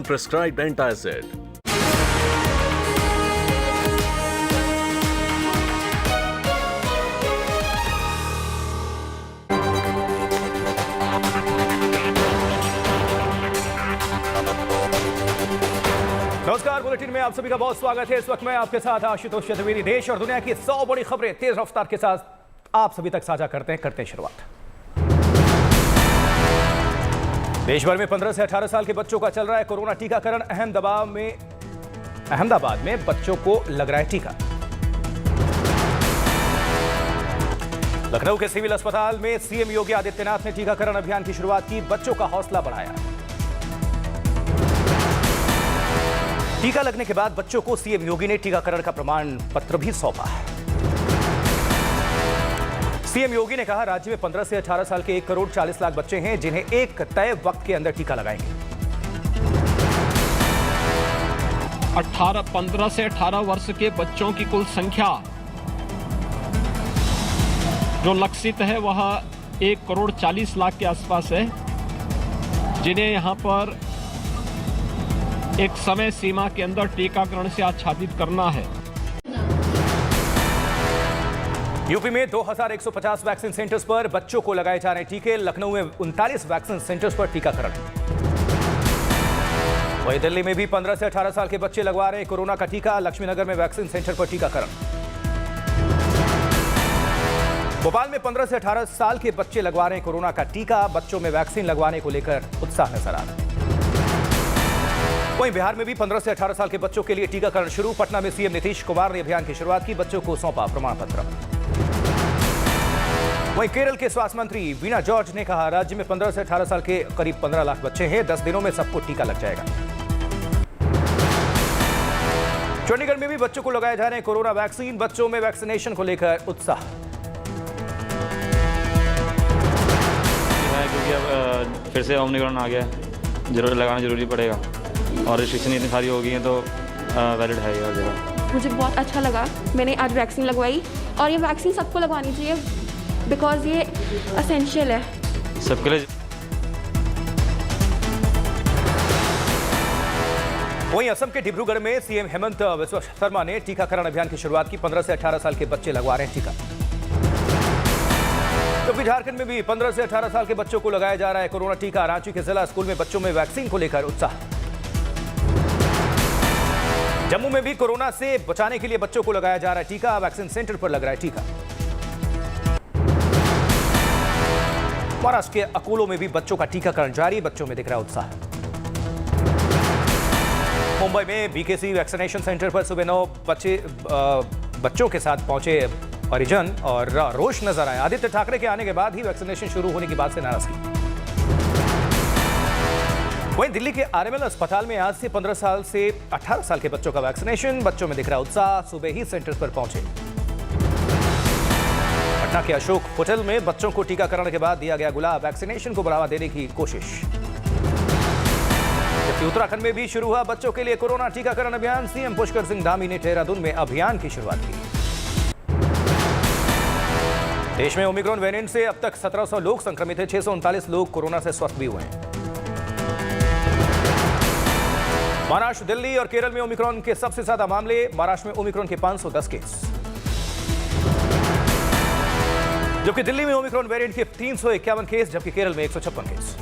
Prescribed antacid. नमस्कार, bulletin में आप सभी का बहुत स्वागत है। इस वक्त मैं आपके साथ आशुतोष चतुर्वेदी देश और दुनिया की 100 बड़ी खबरें तेज रफ्तार के साथ आप सभी तक साझा करते हैं शुरुआत। देश भर में 15 से 18 साल के बच्चों का चल रहा है कोरोना टीकाकरण। अहमदाबाद में बच्चों को लग रहा है टीका। लखनऊ के सिविल अस्पताल में सीएम योगी आदित्यनाथ ने टीकाकरण अभियान की शुरुआत की, बच्चों का हौसला बढ़ाया। टीका लगने के बाद बच्चों को सीएम योगी ने टीकाकरण का प्रमाण पत्र भी सौंपा। सीएम योगी ने कहा, राज्य में 15 से 18 साल के 1 करोड़ 40 लाख बच्चे हैं जिन्हें एक तय वक्त के अंदर टीका लगाएंगे। 15 से 18 वर्ष के बच्चों की कुल संख्या जो लक्षित है वह 1 करोड़ 40 लाख के आसपास है, जिन्हें यहां पर एक समय सीमा के अंदर टीकाकरण से आच्छादित करना है। यूपी में 2150 वैक्सीन सेंटर्स पर बच्चों को लगाए जा रहे टीके। लखनऊ में 39 वैक्सीन सेंटर्स पर टीकाकरण। वहीं दिल्ली में भी 15 से 18 साल के बच्चे लगवा रहे कोरोना का टीका। लक्ष्मीनगर में वैक्सीन सेंटर पर टीकाकरण। भोपाल में 15 से 18 साल के बच्चे लगवा रहे कोरोना का टीका। बच्चों में वैक्सीन लगवाने को लेकर उत्साह नजर आ रहा है। वहीं बिहार में भी 15 से 18 साल के बच्चों के लिए टीकाकरण शुरू। पटना में सीएम नीतीश कुमार ने अभियान की शुरुआत की, बच्चों को सौंपा प्रमाण पत्र। वहीं केरल के स्वास्थ्य मंत्री वीना जॉर्ज ने कहा, राज्य में 15 से 18 साल के करीब 15 लाख बच्चे हैं, 10 दिनों में सबको टीका लग जाएगा। चंडीगढ़ में भी बच्चों को लगाए जा रहे हैं कोरोना वैक्सीन। बच्चों में वैक्सीनेशन को लेकर उत्साह। क्योंकि अब फिर से ओमिक्रॉन आ गया, लगाना जरूरी पड़ेगा और रिस्ट्रिक्शन इतनी सारी हो गई हैं तो वैलिड है ये हर जगह। मुझे बहुत अच्छा लगा, मैंने आज वैक्सीन लगवाई और ये वैक्सीन सबको लगवानी चाहिए बिकॉज ये असेंशियल है सबके लिए। वहीं असम के डिब्रूगढ़ में सीएम हेमंत बिस्वा शर्मा ने टीकाकरण अभियान की शुरुआत की। 15 से 18 साल के बच्चे लगवा रहे हैं टीका। तो झारखंड में भी 15 से 18 साल के बच्चों को लगाया जा रहा है कोरोना टीका। रांची के जिला स्कूल में बच्चों में वैक्सीन को लेकर उत्साह। जम्मू में भी कोरोना से बचाने के लिए बच्चों को लगाया जा रहा है टीका। वैक्सीन सेंटर पर लग रहा है टीका। महाराष्ट्र के अकोलो में भी बच्चों का टीकाकरण जारी, बच्चों में दिख रहा है उत्साह। मुंबई में बीकेसी वैक्सीनेशन सेंटर पर सुबह 9 बच्चों के साथ पहुंचे परिजन और रोष नजर आया। आदित्य ठाकरे के आने के बाद ही वैक्सीनेशन शुरू होने की बात से नाराजगी। वहीं दिल्ली के आरएमएल अस्पताल में आज से 15 साल से 18 साल के बच्चों का वैक्सीनेशन, बच्चों में दिख रहा उत्साह। सुबह ही सेंटर पर पहुंचे। पटना के अशोक होटल में बच्चों को टीकाकरण के बाद दिया गया गुलाब। वैक्सीनेशन को बढ़ावा देने की कोशिश। जबकि उत्तराखंड में भी शुरू हुआ बच्चों के लिए कोरोना टीकाकरण अभियान। सीएम पुष्कर सिंह धामी ने देहरादून में अभियान की शुरुआत की। देश में ओमिक्रॉन वेरिएंट से अब तक 1700 लोग संक्रमित हैं। 639 लोग कोरोना से स्वस्थ भी हुए हैं। महाराष्ट्र, दिल्ली और केरल में ओमिक्रॉन के सबसे ज्यादा मामले। महाराष्ट्र में ओमिक्रॉन के 510 केस, जबकि दिल्ली में ओमिक्रॉन वेरिएंट के 351 केस, जबकि केरल में 156 केस।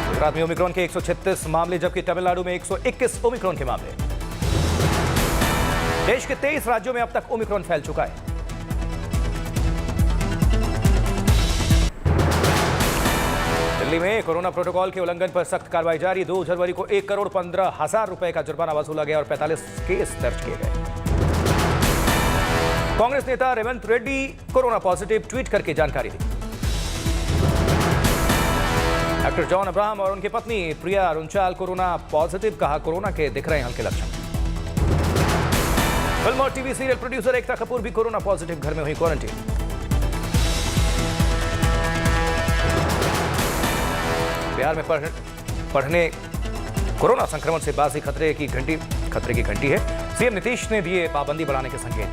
गुजरात में ओमिक्रॉन के 136 मामले, जबकि तमिलनाडु में 121 ओमिक्रॉन के मामले। देश के 23 राज्यों में अब तक ओमिक्रॉन फैल चुका है। दिल्ली में कोरोना प्रोटोकॉल के उल्लंघन पर सख्त कार्रवाई जारी। 2 जनवरी को 1 करोड़ 15 हजार रुपए का जुर्माना वसूला गया और 45 केस दर्ज किए गए। कांग्रेस नेता Revanth Reddy corona positive, tweet करके जानकारी दी। एक्टर जॉन अब्राहम और उनकी पत्नी प्रिया रुंचाल कोरोना पॉजिटिव, कहा कोरोना के दिख रहे हैं हल्के लक्षण। फिल्म और TV serial producer Ekta Kapoor भी कोरोना पॉजिटिव, घर में हुई क्वारंटीन। बिहार में पढ़ने कोरोना संक्रमण से बाजी खतरे की घंटी है। सीएम नीतीश ने दिए पाबंदी बढ़ाने के संकेत।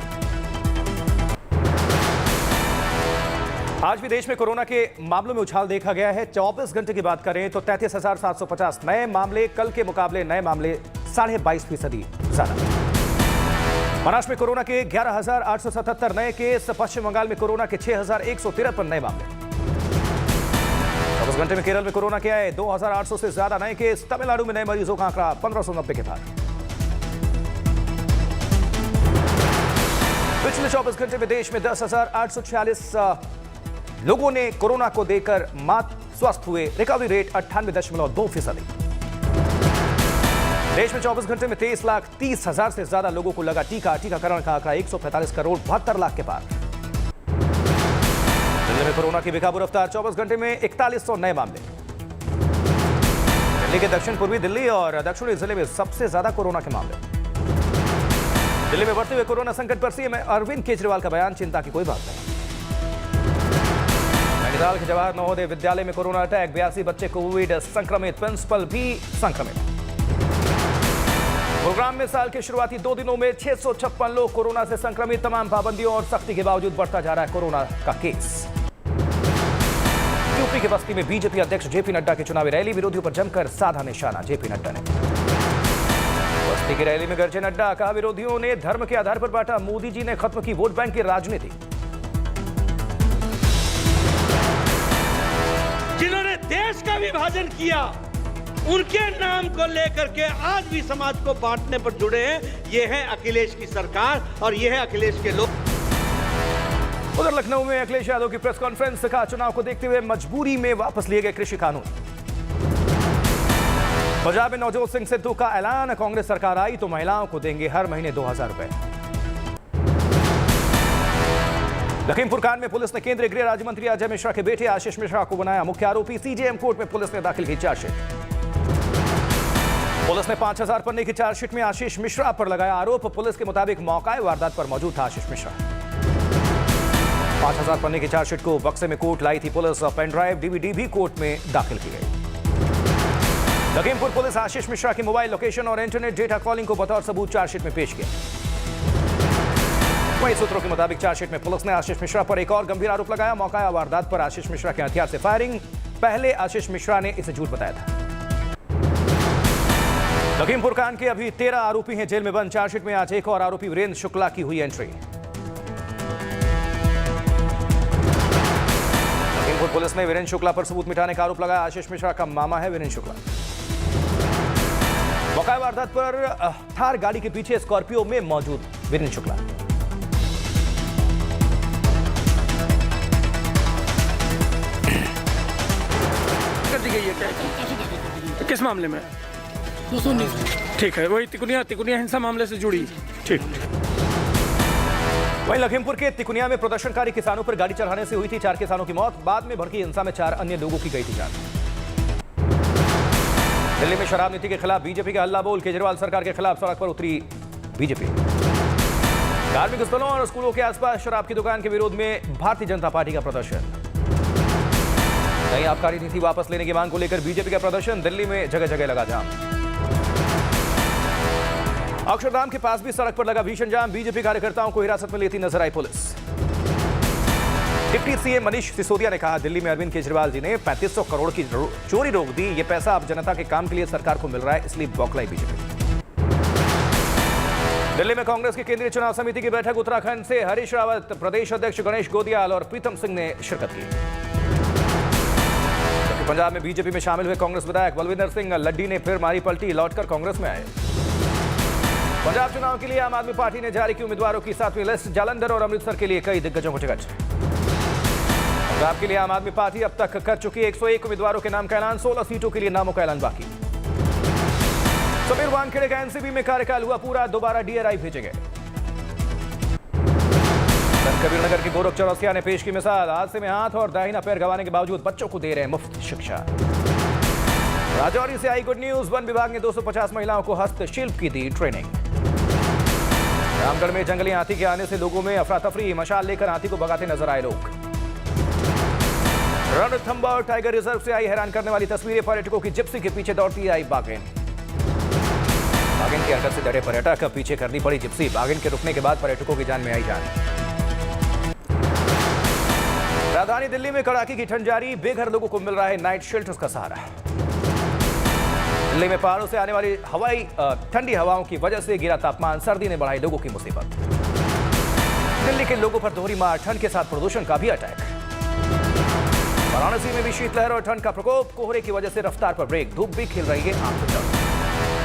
आज भी देश में कोरोना के मामलों में उछाल देखा गया है। 24 घंटे की बात करें तो 33,750 नए मामले, कल के मुकाबले नए मामले 22.5% ज्यादा। महाराष्ट्र में कोरोना के 11,877 नए केस, पश्चिम बंगाल में कोरोना के 6,153 नए मामले। 24 घंटे में केरल में कोरोना के आए 2,800 से ज्यादा नए केस, तमिलनाडु में नए मरीजों का आंकड़ा 1590 के पार। पिछले 24 घंटे में देश में 10,846 लोगों ने कोरोना को देकर मात स्वस्थ हुए। Recovery rate 98.2%। देश में 24 घंटे में 23,30,000 से ज्यादा लोगों को लगा टीका। टीकाकरण का आंकड़ा 145 करोड़ 72 लाख के पार। दिल्ली में कोरोना की बेकाबू रफ्तार, 24 घंटे में 4100 नए मामले। दिल्ली के दक्षिण पूर्वी दिल्ली और दक्षिणी जिले में सबसे ज्यादा कोरोना के मामले। दिल्ली में बढ़ते हुए कोरोना संकट पर सीएम अरविंद केजरीवाल का बयान, चिंता की कोई बात नहीं। नैनीताल के जवाहर नवोदय विद्यालय में कोरोना अटैक, 82 बच्चे कोविड संक्रमित, प्रिंसिपल भी संक्रमित। गुरुग्राम में साल के शुरुआती 2 दिनों में 656 लोग कोरोना से संक्रमित। तमाम पाबंदियों और सख्ती के बावजूद बढ़ता जा रहा है कोरोना का केस। यूपी के बस्ती में बीजेपी अध्यक्ष जेपी नड्डा की चुनावी रैली, विरोधियों पर जमकर साधा निशाना। जेपी नड्डा ने बस्ती की रैली में गरजे नड्डा, कहा विरोधियों ने धर्म के आधार पर बांटा, मोदी जी ने खत्म की वोट बैंक की राजनीति। जिन्होंने देश का विभाजन किया, उनके नाम को लेकर के आज भी समाज को बांटने पर जुड़े हैं। ये है अखिलेश की सरकार और ये है अखिलेश के लोग। उधर लखनऊ में अखिलेश यादव की प्रेस कॉन्फ्रेंस, का चुनाव को देखते हुए मजबूरी में वापस लिए गए कृषि कानून। पंजाब में नवजोत सिंह सिद्धू का ऐलान, कांग्रेस सरकार आई तो महिलाओं को देंगे हर महीने 2,000 रुपए। लखीमपुर कांड में पुलिस ने केंद्रीय गृह राज्य मंत्री अजय मिश्रा के बेटे आशीष मिश्रा को बनाया मुख्य आरोपी। सीजेएम कोर्ट में पुलिस ने दाखिल की चार्जशीट। पुलिस ने 5,000 पन्ने की चार्जशीट में आशीष मिश्रा पर लगाया आरोप। पुलिस के मुताबिक मौका वारदात पर मौजूद था आशीष मिश्रा। 5,000 पन्ने की चार्जशीट को बक्से में कोर्ट लाई थी पुलिस। पेन ड्राइव, डीवीडी भी कोर्ट में दाखिल की गई। लखीमपुर पुलिस आशीष मिश्रा की मोबाइल लोकेशन और इंटरनेट डेटा कॉलिंग को बतौर सबूत चार्जशीट में पेश किया। वहीं सूत्रों के मुताबिक चार्जशीट में पुलिस ने आशीष मिश्रा पर एक और गंभीर आरोप लगाया, मौका वारदात पर आशीष मिश्रा के हथियार से फायरिंग। पहले आशीष मिश्रा ने इसे झूठ बताया था। लखीमपुर कांड के अभी 13 आरोपी हैं जेल में बंद। चार्जशीट में आज एक और आरोपी वीरेंद्र शुक्ला की हुई एंट्री। लखीमपुर पुलिस ने वीरेंद्र शुक्ला पर सबूत मिटाने का आरोप लगाया। आशीष मिश्रा का मामा है वीरेंद्र शुक्ला। मौका वारदात पर थार गाड़ी के पीछे स्कॉर्पियो में मौजूद वीरेंद्र शुक्ला। कर दी गई है क्या? किस मामले में? 219। ठीक है, वही तिकुनिया हिंसा मामले से जुड़ी। ठीक। वहीं लखीमपुर के तिकुनिया में प्रदर्शनकारी किसानों पर गाड़ी चढ़ाने से हुई थी 4 किसानों की मौत। बाद में भड़की हिंसा में 4 अन्य लोगों की गई थी जान। दिल्ली में शराब नीति के खिलाफ बीजेपी का हल्ला बोल, केजरीवाल सरकार के खिलाफ सड़क पर उतरी बीजेपी। धार्मिक स्थलों और स्कूलों के आसपास शराब की दुकान के विरोध में भारतीय जनता पार्टी का प्रदर्शन। नई आबकारी नीति वापस लेने की मांग को लेकर बीजेपी का प्रदर्शन। दिल्ली में जगह जगह लगा जाम। अक्षरधाम के पास भी सड़क पर लगा भीषण जाम। बीजेपी कार्यकर्ताओं को हिरासत में लेती नजर आई police. Deputy CM Manish Sisodia ने कहा, दिल्ली में अरविंद केजरीवाल जी ने 3500 करोड़ की चोरी रोक दी। ये पैसा अब जनता के काम के लिए सरकार को मिल रहा है, इसलिए बौखलाई बीजेपी। दिल्ली में कांग्रेस की केंद्रीय चुनाव समिति की बैठक। उत्तराखंड से हरीश रावत, प्रदेश अध्यक्ष गणेश गोदियाल और प्रीतम सिंह ने शिरकत की। पंजाब में बीजेपी में शामिल हुए कांग्रेस विधायक बलविंदर सिंह लड्डी ने फिर मारी पलटी, लौटकर कांग्रेस में आए। पंजाब चुनाव के लिए आम आदमी पार्टी ने जारी की उम्मीदवारों की 7वीं लिस्ट। जालंधर और अमृतसर के लिए कई दिग्गजों को टिकट। पंजाब के लिए आम आदमी पार्टी अब तक कर चुकी 101 उम्मीदवारों के नाम का ऐलान। 16 सीटों के लिए नामों का ऐलान बाकी। समीर वानखेड़े का एनसीबी में कार्यकाल हुआ पूरा, दोबारा डीआरआई भेजे गए। कबीरनगर की गोरख चौरसिया ने पेश की मिसाल। हादसे में हाथ और दाहिना पैर गंवाने के बावजूद बच्चों को दे रहे हैं मुफ्त शिक्षा। राजौरी से आई गुड न्यूज, वन विभाग ने 250 महिलाओं को हस्तशिल्प की दी ट्रेनिंग। रामगढ़ में जंगली हाथी के आने से लोगों में अफरा तफरी, मशाल लेकर हाथी को भगाते नजर आए लोग। रणथंभौर टाइगर रिजर्व से आई हैरान करने वाली तस्वीरें। पर्यटकों की जिप्सी के पीछे दौड़ती आई बाघिन। बाघिन की हरकत से डरे पर्यटक, पीछे करनी पड़ी जिप्सी। बाघिन के रुकने के बाद पर्यटकों की जान में आई जान। राजधानी दिल्ली में कड़ाके की ठंड जारी, बेघर लोगों को मिल रहा है नाइट शेल्टर्स का सहारा। दिल्ली में पहाड़ों से आने वाली ठंडी हवाओं की वजह से गिरा तापमान, सर्दी ने बढ़ाई लोगों की मुसीबत। दिल्ली के लोगों पर दोहरी मार, ठंड के साथ प्रदूषण का भी अटैक। वाराणसी में भी शीतलहर और ठंड का प्रकोप, कोहरे की वजह से रफ्तार पर ब्रेक, धूप भी खिल रही है आंखों तक।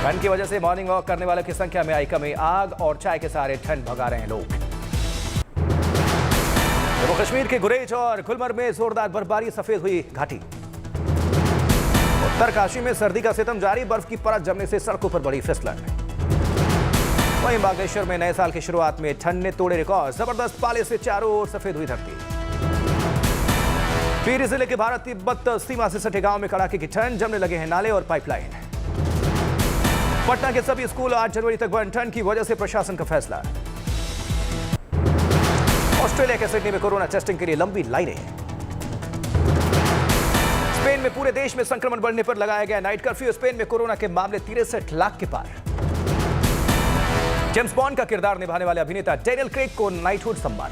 ठंड की वजह से मॉर्निंग वॉक करने वालों की संख्या में आई कमी, आग और चाय के सहारे ठंड भगा रहे हैं लोग। जम्मू कश्मीर के गुरेज और गुलमर्ग में जोरदार बर्फबारी, सफेद हुई घाटी। उत्तरकाशी में सर्दी का सितम जारी, बर्फ की परत जमने से सड़कों पर बड़ी फिसलन। वहीं बागेश्वर में नए साल की शुरुआत में ठंड ने तोड़े रिकॉर्ड, जबरदस्त पाले से चारों ओर सफेद हुई धरती। टिहरी जिले के भारत तिब्बत सीमा से सटे गांव में कड़ाके की ठंड, जमने लगे हैं नाले और पाइपलाइन। पटना के सभी स्कूल 8 जनवरी तक बंद, ठंड की वजह से प्रशासन का फैसला। ऑस्ट्रेलिया के सिडनी में कोरोना टेस्टिंग के लिए लंबी लाइनें। स्पेन में पूरे देश में संक्रमण बढ़ने पर लगाया गया नाइट कर्फ्यू, स्पेन में कोरोना के मामले 63 लाख के पार। जेम्स बॉन्ड का किरदार निभाने वाले अभिनेता डैनियल क्रेग को नाइटहुड सम्मान।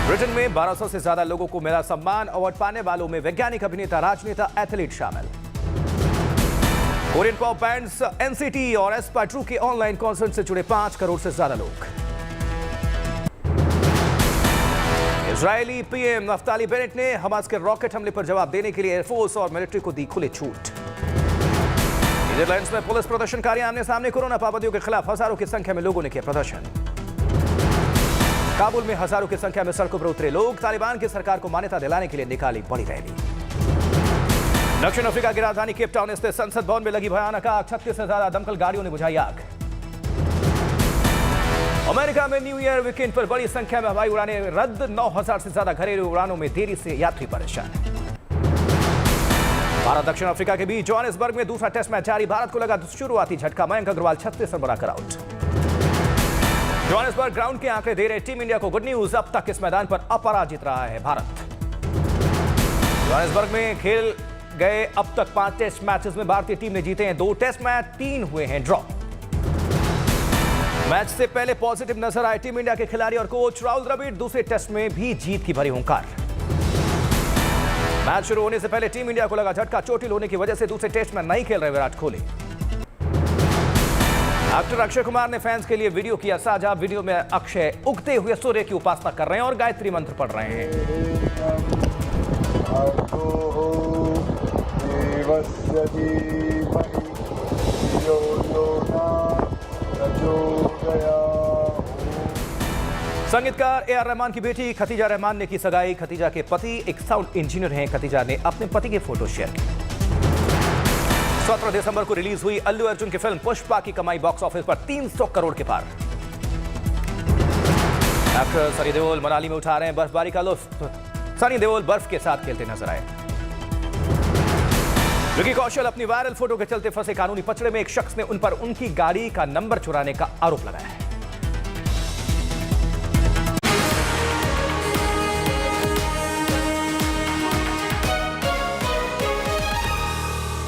ब्रिटेन में 1200 से ज्यादा लोगों को मिला सम्मान, अवार्ड पाने वालों में वैज्ञानिक, अभिनेता, राजनेता, एथलीट शामिल। कोरियन पॉप बैंड्स एनसीटी और एस्पा ट्रू के ऑनलाइन कॉन्सर्ट से जुड़े 5 करोड़ से ज्यादा लोग। इजरायली पीएम नफ्ताली बेनेट ने हमास के रॉकेट हमले पर जवाब देने के लिए एयरफोर्स और मिलिट्री को दी खुली छूट। नीदरलैंड्स में पुलिस प्रदर्शनकारी आमने सामने, कोरोना पाबंदियों के खिलाफ हजारों की संख्या में लोगों ने किया प्रदर्शन। काबुल में हजारों की संख्या में सड़कों पर उतरे लोग, तालिबान की सरकार को मान्यता दिलाने के लिए निकाली बड़ी रैली। दक्षिण अफ्रीका की राजधानी केप टाउन स्थित संसद भवन में लगी भयानक आग, 36 से ज्यादा दमकल गाड़ियों ने बुझाई आग। अमेरिका में न्यू ईयर वीकेंड पर बड़ी संख्या में हवाई उड़ानें रद्द, 9000 से ज्यादा घरेलू उड़ानों में देरी से यात्री परेशान। भारत दक्षिण अफ्रीका के बीच जोहानिसबर्ग में दूसरा टेस्ट मैच जारी, भारत को लगा शुरुआती झटका, मयंक अग्रवाल 36 रन बनाकर आउट। जोहानिसबर्ग ग्राउंड के आंकड़े दे रहे टीम इंडिया को गुड न्यूज, अब तक इस मैदान पर अपराजित रहा है भारत। जोहानिसबर्ग में खेल गए अब तक 5 टेस्ट मैचेस में भारतीय टीम ने जीते हैं 2 टेस्ट मैच, 3 हुए हैं ड्रॉ। मैच से पहले पॉजिटिव नजर आए टीम इंडिया के खिलाड़ी और कोच राहुल द्रविड़, दूसरे टेस्ट में भी जीत की भरी हुंकार। मैच शुरू होने से पहले टीम इंडिया को लगा झटका, चोटिल होने की वजह से दूसरे टेस्ट में नहीं खेल रहे विराट कोहली। एक्टर अक्षय कुमार ने फैंस के लिए वीडियो किया साझा, वीडियो में अक्षय उगते हुए सूर्य की उपासना कर रहे हैं और गायत्री मंत्र पढ़ रहे हैं। संगीतकार ए आर रहमान की बेटी खतीजा रहमान ने की सगाई, खतीजा के पति एक साउंड इंजीनियर हैं। खतीजा ने अपने पति के फोटो शेयर किए। 17 दिसंबर को रिलीज हुई अल्लू अर्जुन की फिल्म पुष्पा की कमाई बॉक्स ऑफिस पर 300 करोड़ के पार। एक्टर सनी देओल मनाली में उठा रहे हैं बर्फबारी का लुत्फ, सनी देओल बर्फ के साथ खेलते नजर आए। विकी कौशल अपनी वायरल फोटो के चलते फंसे कानूनी पचड़े में, एक शख्स ने उन पर उनकी गाड़ी का नंबर चुराने का आरोप लगाया है।